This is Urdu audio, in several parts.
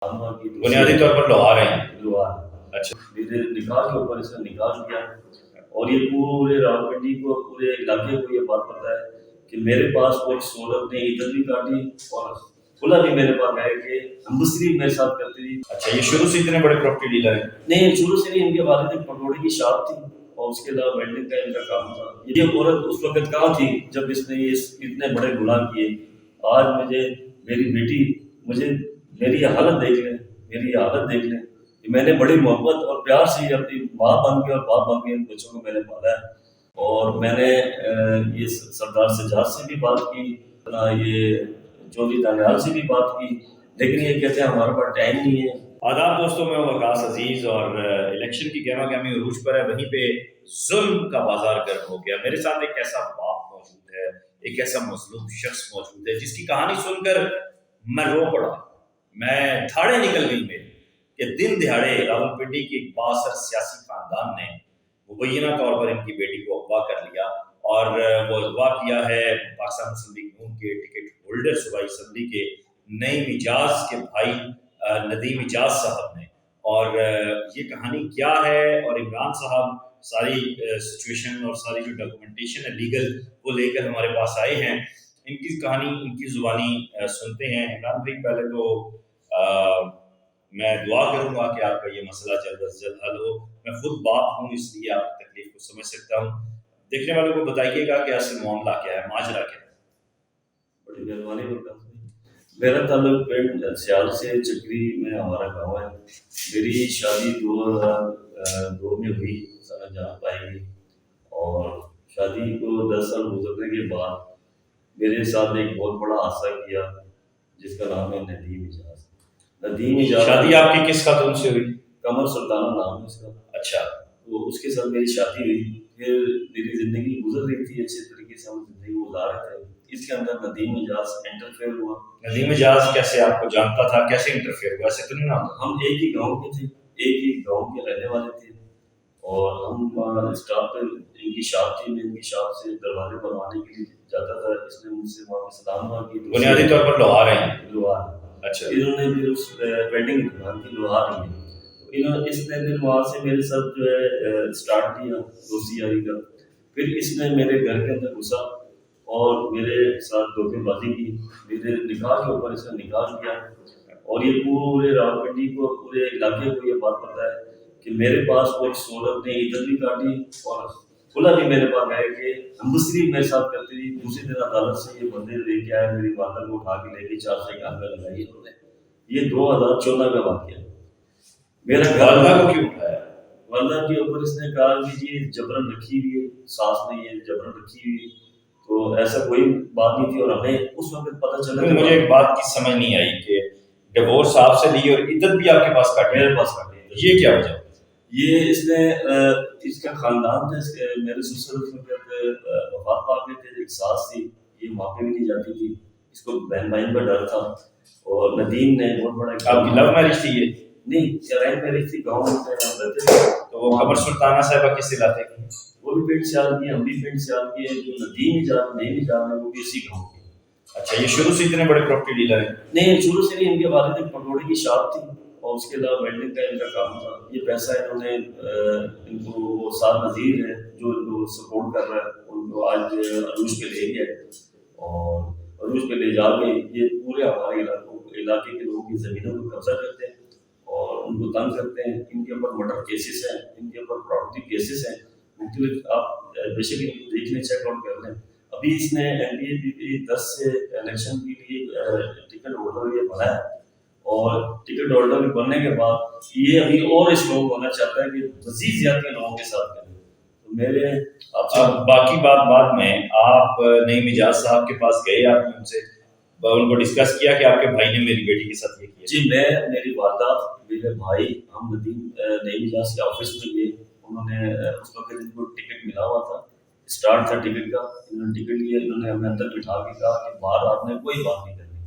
بنیادی طور پر لوہار ہیں. لوہار. اچھا. میرے نکاح کے اوپر اس نے نکاح کیا اور یہ پورے راولپنڈی کو پورے علاقے کو یہ بات پتہ ہے کہ میرے پاس کوئی عورت نے عزت بھی کاٹی اور کھلا بھی میرے پاس ہے کہ ہمدردی میرے ساتھ کرتی تھی. اچھا یہ شروع سے اتنے بڑے پراپرٹی ڈیلر ہیں؟ نہیں شروع سے نہیں. ان کے والد ایک پٹوڑی کی شاپ تھی اور اس کے علاوہ ویلڈنگ کا ان کا کام تھا. یہ عورت اس وقت کہاں تھی جب اس نے یہ اتنے بڑے گناہ کیے. آج مجھے میری بیٹی مجھے میری حالت دیکھ لیں, میری حالت دیکھ لیں. میں نے بڑی محبت اور پیار سے اپنی ماں بن کے اور باپ بن کے ان بچوں کو میں نے پالا ہے. اور میں نے یہ سردار سجاد سے بھی بات کی, یہ چودھری دانیال سے بھی بات کی, لیکن یہ کہتے ہیں ہمارے پاس ٹائم نہیں ہے. آداب دوستوں, میں وقاص عزیز اور الیکشن کی گہما گہمی عروج پر ہے, وہیں پہ ظلم کا بازار گرم ہو گیا. میرے ساتھ ایک ایسا باپ موجود ہے, ایک ایسا مظلوم شخص موجود ہے جس کی کہانی سن کر میں رو پڑا, میں دھاڑے نکل گئی میری کہ دن دہاڑے راولپنڈی کی ایک بااثر سیاسی خاندان نے مبینہ طور پر ان کی بیٹی کو اغوا کر لیا اور وہ اغوا کیا ہے پاکستان مسلم لیگ نون کے ٹکٹ ہولڈر صوبائی اسمبلی کے نعیم اجاز کے بھائی ندیم اجاز صاحب نے. اور یہ کہانی کیا ہے اور عمران صاحب ساری سچویشن اور ساری جو ڈاکومنٹیشن ہے لیگل وہ لے کر ہمارے پاس آئے ہیں. ان کی کہانی ان کی زبانی سنتے ہیں. عمران بھائی پہلے تو میں دعا کروں گا کہ آپ کا یہ مسئلہ جلد از جلد حل ہو. میں خود باپ ہوں اس لیے آپ کی تکلیف کو سمجھ سکتا ہوں. دیکھنے والوں کو بتائیے گا کہ اصل معاملہ کیا ہے, ماجرا کیا ہے. بڑی مہربانی ہوگا. میرا تعلق پنڈ سیال سے چکری میں ہمارا گاؤں ہے. میری شادی 2002 میں ہوئی جہاں پائی گئی اور شادی کو 10 سال گزرنے کے بعد میرے ساتھ ایک بہت بڑا حادثہ کیا جس کا نام ہے ندیم اجاز. ندیم اجاز. شادی آپ کی کس خاتون سے ہوئی؟ قمر سلطانہ نام ہے اس کا. اچھا. تو اس کے ساتھ میری شادی ہوئی. پھر میری زندگی گزر رہی تھی اچھے طریقے سے, ہم زندگی گزار رہے تھے. اس کے اندر ندیم اجاز انٹرفیئر ہوا. ندیم اجاز کیسے آپ کو جانتا تھا, کیسے انٹرفیئر ہوا؟ ایسے تو نہیں نام. ہم ایک ہی گاؤں کے تھے, ایک ہی گاؤں کے رہنے والے تھے اور ہم اسٹاف پہ ان کی شاپ تھی, میں ان کی شاپ سے دروازے بنوانے کے لیے جاتا تھا. اس نے مجھ سے وہاں پہ سلام ہوا کی. بنیادی طور پر لوہار ہیں. لوہار. اچھا. انہوں نے پھر اس ویلڈنگ دکان کی لوہار ہی ہے. اس نے پھر وہاں سے میرے ساتھ جو ہے اسٹارٹ کیا دوستی یاری کا. پھر اس نے میرے گھر کے اندر گھسا اور میرے ساتھ دھوکے بازی کی. میرے نکاح کے اوپر اس نے نکاح کیا اور یہ پورے راولپنڈی کو پورے علاقے کو یہ بات پتہ ہے کہ میرے پاس کوئی عورت نے عزت بھی کاٹی اور کھلا بھی میرے پاس ہے کہ ہمدردی میرے ساتھ کرتی تھی. دوسری دن عدالت سے یہ بندے لے کے آئے, میری والدہ کو اٹھا کے لے کے 4 سے گھر میں لگائی انہوں نے. یہ 2014 کا واقعہ. میرا والدہ کو کیوں اٹھایا؟ والدہ کے اوپر اس نے کہا کہ جی جبرن رکھی ہوئی ہے, ساس نے یہ جبرن رکھی ہوئی. تو ایسا کوئی بات نہیں تھی اور ہمیں اس وقت پتہ چلا. مجھے ایک بات کی سمجھ نہیں آئی کہ ڈیورس آپ سے لی اور عدت بھی آپ کے پاس کاٹی. میرے پاس کاٹی. یہ کیا وجہ؟ یہ اس نے اس کا خاندان تھا, میرے سسر اس وقت وفات پا گئے تھے. ایک ساس تھی, یہ وہاں پہ بھی نہیں جاتی تھی, اس کو بہن بھائیوں کا ڈر تھا. اور ندیم نے بہت بڑا. آپ کی لو میرج تھی یہ؟ نہیں, ارینج میرج تھی. گاؤں میں رہتے تھے. تو وہ قمر سلطانہ صاحبہ کس علاقے کی؟ وہ بھی پنڈ سیال کی, ہم بھی پنڈ سیال کی. جو ندیم اجاز نعیم اجاز ہے وہ بھی اسی گاؤں کی. اچھا, یہ شروع سے اتنے بڑے پراپرٹی ڈیلر ہیں؟ نہیں شروع سے نہیں. ان کے والد ایک پٹوڑی کی شاپ تھی اور اس کے علاوہ ویلڈنگ کا ان کا کام تھا. یہ پیسہ انہوں نے ان کو وہ سار نذیر ہے جو ان کو سپورٹ کر رہا ہے, ان کو آج عروج پہ لے گیا اور عروج پہ لے جا کے یہ پورے ہمارے علاقے کے لوگوں کی زمینوں کو قبضہ کرتے ہیں اور ان کو تنگ کرتے ہیں. ان کے اوپر مرڈر کیسز ہیں, ان کے اوپر پراپرٹی کیسز ہیں مختلف. آپ بے شک ان کو دیکھ لیں, چیک آؤٹ کر لیں. ابھی اس نے NDA-10 سے الیکشن کے لیے ٹکٹ ہولڈر یہ بنا ہے اور ٹکٹ ہولڈر بننے کے بعد یہ ابھی اور اسٹرانگ ہونا چاہتا ہے کہ مزید زیادہ لوگوں کے ساتھ کریں. تو میرے اب باقی بات بعد میں, آپ نعیم اجاز صاحب کے پاس گئے, آپ نے ان سے ان کو ڈسکس کیا کہ آپ کے بھائی نے میری بیٹی کے ساتھ یہ کیا؟ جی, میں, میری والدہ, میرے بھائی, ہم نعیم اجاز کے آفس میں گئے. انہوں نے اس وقت ان کو ٹکٹ ملا ہوا تھا, اسٹارٹ تھا ٹکٹ کا. انہوں نے ٹکٹ لیا, انہوں نے ہمیں اندر بٹھا کے کہا کہ باہر آپ نے کوئی بات نہیں کرنی,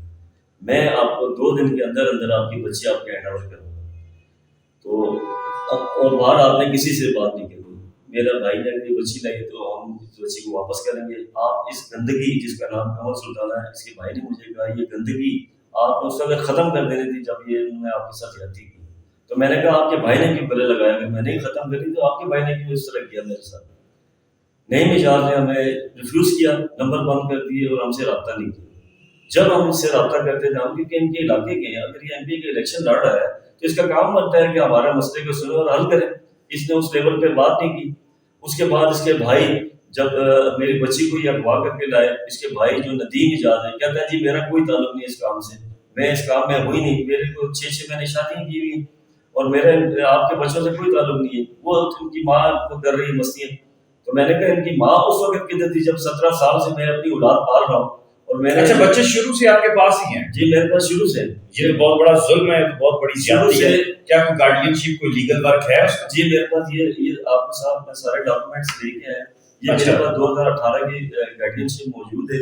میں آپ کو 2 دن کے اندر اندر آپ کی بچی آپ کے ہینڈ اوور کروں گا. تو اور باہر آپ نے کسی سے بات نہیں کرنی. میرا بھائی نے اپنی بچی لائی تو ہم اس بچی کو واپس کریں گے. آپ اس گندگی جس کا نام قمر سلطانہ ہے, اس کے بھائی نے مجھے کہا یہ گندگی آپ نے اس وقت ختم کر دینی تھی جب یہ انہوں نے آپ کے ساتھ زیادتی کی. تو میں نے کہا آپ کے بھائی نے کیوں گلے لگایا, میں نے ہی ختم کری تو آپ کے بھائی نے کیوں اس طرح کیا میرے ساتھ. نئی مجاز نے ہمیں ریفیوز کیا, نمبر بند کر دیے اور ہم سے رابطہ نہیں کیا. جب ہم اس سے رابطہ کرتے تھے ہم, کیونکہ ان کے علاقے کے ہیں, اگر یہ ایم پی کے الیکشن لڑ رہا ہے تو اس کا کام بنتا ہے کہ ہمارے مسئلے کو سنیں اور حل کریں. اس نے اس لیول پہ بات نہیں کی. اس کے بعد اس کے بھائی جب میری بچی کو یہ اغوا کر کے لائے, اس کے بھائی جو ندیم ایجاد ہے کہتا ہے جی میرا کوئی تعلق نہیں اس کام سے, میں اس کام میں ہوئی نہیں, میرے کو 6 مہینے شادی کی ہوئی اور میرے آپ کے بچوں سے کوئی تعلق نہیں ہے, وہ ان کی ماں کو کر رہی مستیاں. تو میں نے کہا ان کی ماں اس وقت کدھر تھی جب 17 سال سے میں اپنی اولاد پال رہا ہوں. اور میں نے اچھا بچے شروع سے آپ کے پاس ہی ہیں؟ جی میرے پاس شروع سے. یہ تو بہت بڑا ظلم ہے, بہت بڑی زیادتی ہے. کیا کوئی گارڈین شپ کوئی لیگل ورک ہے اس کا؟ جی میرے پاس یہ آپ کے ساتھ میں سارے ڈاکومنٹس لے کے ہیں. یہ میرے پاس 2018 کی گارڈین شپ موجود ہے.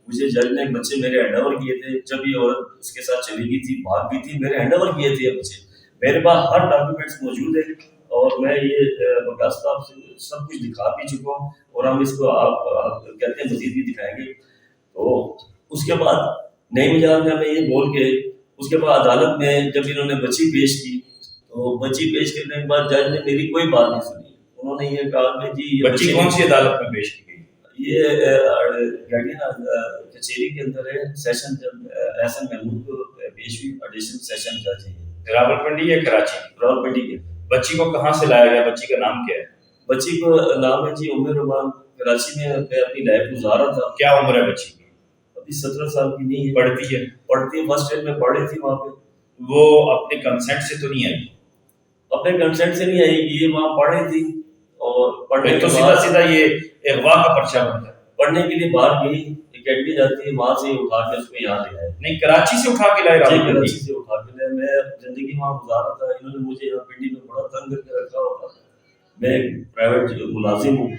مجھے جج نے بچے میرے ہینڈ اوور کیے تھے, جب یہ عورت اس کے ساتھ چلی گئی تھی بھاگ گئی تھی, میرے ہینڈ اوور کیے تھے یہ بچے. میرے پاس ہر ڈاکومنٹس موجود ہے اور میں یہ باقاعدہ آپ سے سب کچھ دکھا بھی چکا ہوں اور ہم اس کو آپ کہتے ہیں مزید بھی دکھائیں گے. تو اس کے بعد نئی مجاز میں ہمیں یہ بول کے اس کے بعد عدالت میں جب انہوں نے بچی پیش کی تو بچی پیش کرنے کے بعد جج نے میری کوئی بات نہیں سنی. انہوں نے یہ کہا کہ جی بچی کون سی عدالت میں پیش کی گئی؟ یہ گارڈین کچہری کے اندر ہے, سیشن جج احسن محمود کو پیش ہوئی, ایڈیشنل سیشن جج ہے راولپنڈی یا کراچی؟ راولپنڈی کے. بچی کو کہاں سے لایا گیا, بچی کا نام کیا ہے؟ بچی کو نام ہے جی ام رومان. کراچی میں اپنی لائف گزارا تھا. کیا عمر ہے بچی کی؟ ابھی 17 سال کی نہیں ہے. پڑھتی ہے؟ پڑھتی ہے, فرسٹ ایئر میں پڑھ رہی تھی وہاں پہ. وہ اپنے کنسنٹ سے تو نہیں آئی؟ اپنے کنسنٹ سے نہیں آئی, یہ وہاں پڑھ رہی تھی اور پڑھنے تو کے سیدھا بعد سیدھا یہ اغوا کا پرچہ بنتا ہے. پڑھنے کے لیے باہر گئی, اکیڈمی جاتی ہے, وہاں سے اٹھا کے اس کو یہاں لے آئے. نہیں کراچی سے اٹھا کے لائے؟ کراچی سے اٹھا کے لائے. میں زندگی وہاں گزارا تھا, انہوں نے مجھے یہاں پنڈی میں بڑا تنگ کر کے رکھا ہوا تھا. میں ایک پرائیویٹ ملازم ہوں,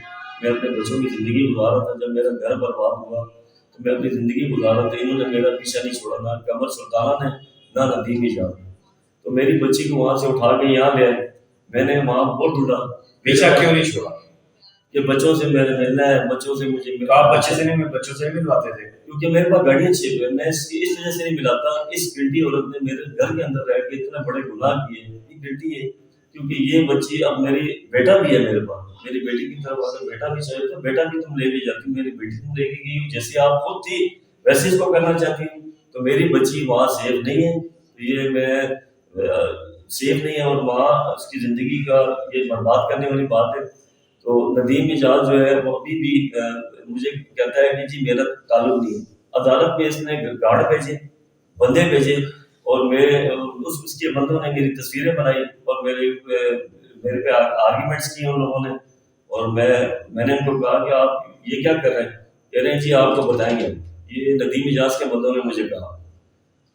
میں اپنے بچوں کی زندگی گزارا تھا. جب میرا گھر برباد ہوا تو میں اپنی زندگی گزارا تھا. انہوں نے میرا پیچھا نہیں چھوڑا, نہ قمر سلطانہ نے نہ ندیم ایجاد. تو میری بچی کو وہاں سے اٹھا کے یہاں لے آئے. میں نے وہاں بہت ڈھونڈا, پیچھا کیوں نہیں چھوڑا کہ بچوں سے میرے ملنا ہے, بچوں سے مجھے آپ بچے سے نہیں, بچوں سے نہیں ملواتے تھے؟ کیونکہ میرے پاس گاڑیاں چیپ ہے, میں اس وجہ سے نہیں ملاتا. اس گلٹی عورت نے میرے گھر کے اندر رہ کے اتنے بڑے گناہ کیے, یہ گلٹی ہے. کیونکہ یہ بچی اب میری بیٹا بھی ہے میرے پاس, میری بیٹی کی طرف اگر بیٹا بھی چاہے تو بیٹا بھی تم لے کے جاتی. میری بیٹی تم لے کے گئی جیسے آپ خود تھی ویسے اس کو کرنا چاہتی ہوں. تو میری بچی وہاں سیف نہیں ہے, یہ میں سیف نہیں ہے اور وہاں اس کی زندگی کا یہ برباد کرنے والی بات ہے. تو ندیم ایجاد جو ہے وہ ابھی بھی مجھے کہتا ہے کہ جی میرا تعلق نہیں ہے. عدالت میں اس نے گارڈ بھیجے, بندے بھیجے اور اس کے بندوں نے میری تصویریں بنائی اور میرے پہ آرگیومنٹس کیے ان لوگوں نے. اور میں نے ان کو کہا کہ آپ یہ کیا کر رہے ہیں, کہہ رہے ہیں جی آپ کو بتائیں گے. یہ ندیم ایجاز کے بندوں نے مجھے کہا.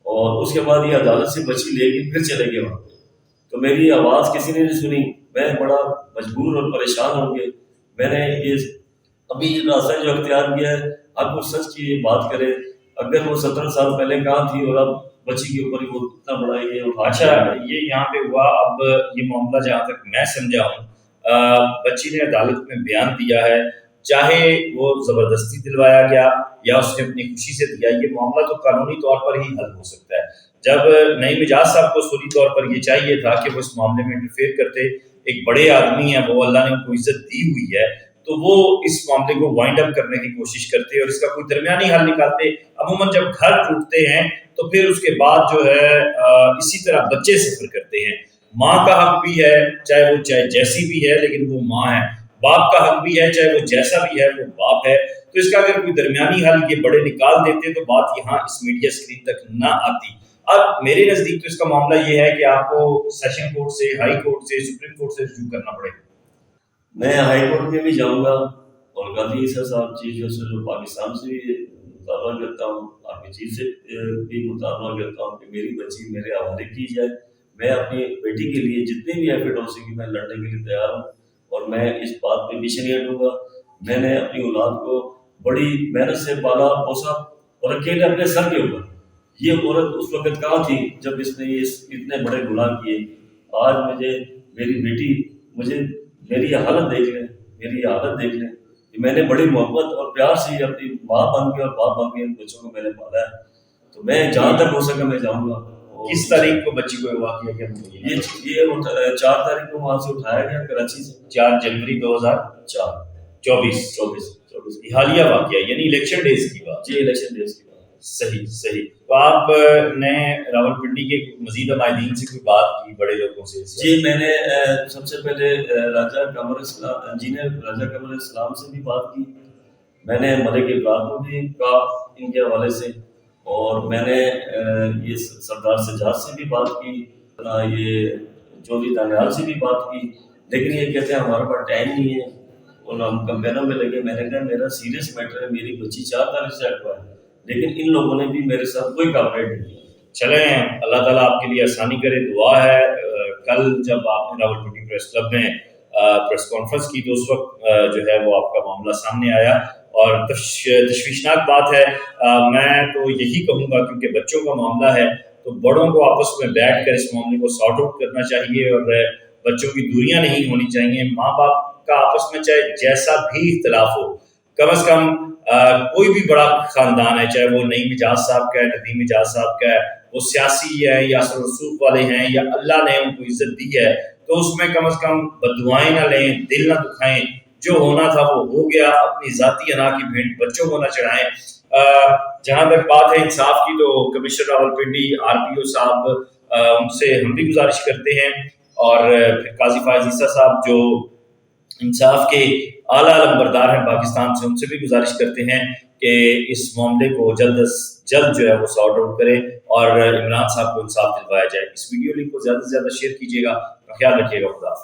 اور اس کے بعد یہ عدالت سے بچی لے کے پھر چلے گئے وہاں پہ. تو میری آواز کسی نے نہیں سنی, میں بڑا مجبور اور پریشان ہو گیا. میں نے یہ ابھی یہ راستہ جو اختیار کیا ہے, اب وہ سچ کی یہ بات کرے, اگر وہ 17 سال پہلے کہاں تھی اور اب بچی کے اوپر وہ اتنا بڑا یہ. اچھا یہ یہاں پہ ہوا. اب یہ معاملہ جہاں تک میں سمجھا ہوں, بچی نے عدالت میں بیان دیا ہے, چاہے وہ زبردستی دلوایا گیا یا اس نے اپنی خوشی سے دیا, یہ معاملہ تو قانونی طور پر ہی حل ہو سکتا ہے. جب نعیم اجاز صاحب کو فوری طور پر یہ چاہیے تھا کہ وہ اس معاملے میں انٹرفیئر کرتے, ایک بڑے آدمی ہیں وہ, اللہ نے ان کو عزت دی ہوئی ہے, تو وہ اس معاملے کو وائنڈ اپ کرنے کی کوشش کرتے اور اس کا کوئی درمیانی حل نکالتے. عموماً جب گھر ٹوٹتے ہیں تو پھر اس کے بعد جو ہے اسی طرح بچے سفر کرتے ہیں. ماں کا حق بھی ہے, چاہے وہ جیسی بھی ہے لیکن وہ ماں ہے. باپ کا حق بھی ہے, چاہے وہ جیسا بھی ہے وہ باپ ہے. تو اس کا اگر کوئی درمیانی حل یہ بڑے نکال دیتے تو بات یہاں اس میڈیا اسکرین تک نہ آتی. اب میرے نزدیک تو اس کا معاملہ یہ ہے کہ آپ کو سیشن کورٹ سے, ہائی کورٹ سے, سپریم کورٹ سے رجوع کرنا پڑے گا. میں ہائی کورٹ میں بھی جاؤں گا اور قاضی عیسیٰ صاحب چیف جسٹس جو پاکستان سے بھی مطالبہ کرتا ہوں, آپ کی چیف سے بھی مطالبہ کرتا ہوں کہ میری بچی میرے حوالے کی جائے. میں اپنی بیٹی کے لیے جتنے بھی ایفرٹ ہو سکے میں لڑنے کے لیے تیار ہوں اور میں اس بات پہ پیچھے نہیں ہٹوں گا. میں نے اپنی اولاد کو بڑی محنت سے پالا پوسا اور اکیلے اپنے سر کے اوپر. یہ عورت اس وقت کہاں تھی جب اس نے یہ اتنے بڑے گناہ کیے. آج مجھے میری بیٹی, مجھے میری حالت دیکھ لیں, میری حالت دیکھ لیں کہ میں نے بڑی محبت اور پیار سے اپنی ماں بن کے اور باپ بن کے ان بچوں کو میں نے پالا ہے. تو میں جہاں تک ہو سکا میں جاؤں گا. کس تاریخ کو بچی کو اغوا کیا گیا؟ یہ 4 تاریخ کو وہاں سے اٹھایا گیا کراچی سے. 4 جنوری 2024. یہ حالیہ واقعہ یعنی الیکشن ڈیز کی بات. جی الیکشن ڈیز کی بات. صحیح. تو آپ نے راولپنڈی کے مزید عمائدین سے کوئی بات کی، بڑے لوگوں سے؟ جی میں نے سب سے پہلے راجہ قمر اسلام انجینئر راجہ قمر اسلام سے بھی بات کی. میں نے ملک ابراہیم کو بھی کہا ان کے حوالے سے، اور میں نے یہ سردار سجاد سے بھی بات کی، یہ چودھری دانیال سے بھی بات کی. لیکن یہ کہتے ہیں ہمارے پاس ٹائم نہیں ہے، اور ہم کمپینوں میں لگے. میں نے کہا میرا سیریس میٹر ہے، میری بچی 4 تاریخ سے اٹوا ہے، لیکن ان لوگوں نے بھی میرے ساتھ کوئی کاپریٹ نہیں کیا. چلیں اللہ تعالیٰ آپ کے لیے آسانی کرے، دعا ہے. کل جب آپ نے راولپنڈی پریس کلب میں پریس کانفرنس کی تو اس وقت جو ہے وہ آپ کا معاملہ سامنے آیا، اور تشویشناک بات ہے. میں تو یہی کہوں گا کیونکہ بچوں کا معاملہ ہے تو بڑوں کو آپس میں بیٹھ کر اس معاملے کو سارٹ آؤٹ کرنا چاہیے، اور بچوں کی دوریاں نہیں ہونی چاہیے. ماں باپ کا آپس میں چاہے جیسا بھی اختلاف ہو، کم از کم کوئی بھی بڑا خاندان ہے، چاہے وہ نعیم اجاز صاحب کا ہے، ندیم اجاز صاحب کا ہے، وہ سیاسی ہے یا اثر رسوخ والے ہیں یا اللہ نے ان کو عزت دی ہے، تو اس میں کم از کم بددعائیں نہ لیں، دل نہ دکھائیں. جو ہونا تھا وہ ہو گیا. اپنی ذاتی انا کی بھینٹ بچوں کو نہ چڑھائیں. جہاں تک بات ہے انصاف کی تو کمشنر راولپنڈی RPO صاحب، ان سے ہم بھی گزارش کرتے ہیں، اور پھر قاضی فائز عیسیٰ صاحب جو انصاف کے اعلیٰ علمبردار ہیں پاکستان سے، ان سے بھی گزارش کرتے ہیں کہ اس معاملے کو جلد از جلد جو ہے وہ سارٹ آؤٹ کرے اور عمران صاحب کو انصاف دلوایا جائے. اس ویڈیو لنک کو زیادہ سے زیادہ شیئر کیجیے گا. خیال رکھیے گا. خدا.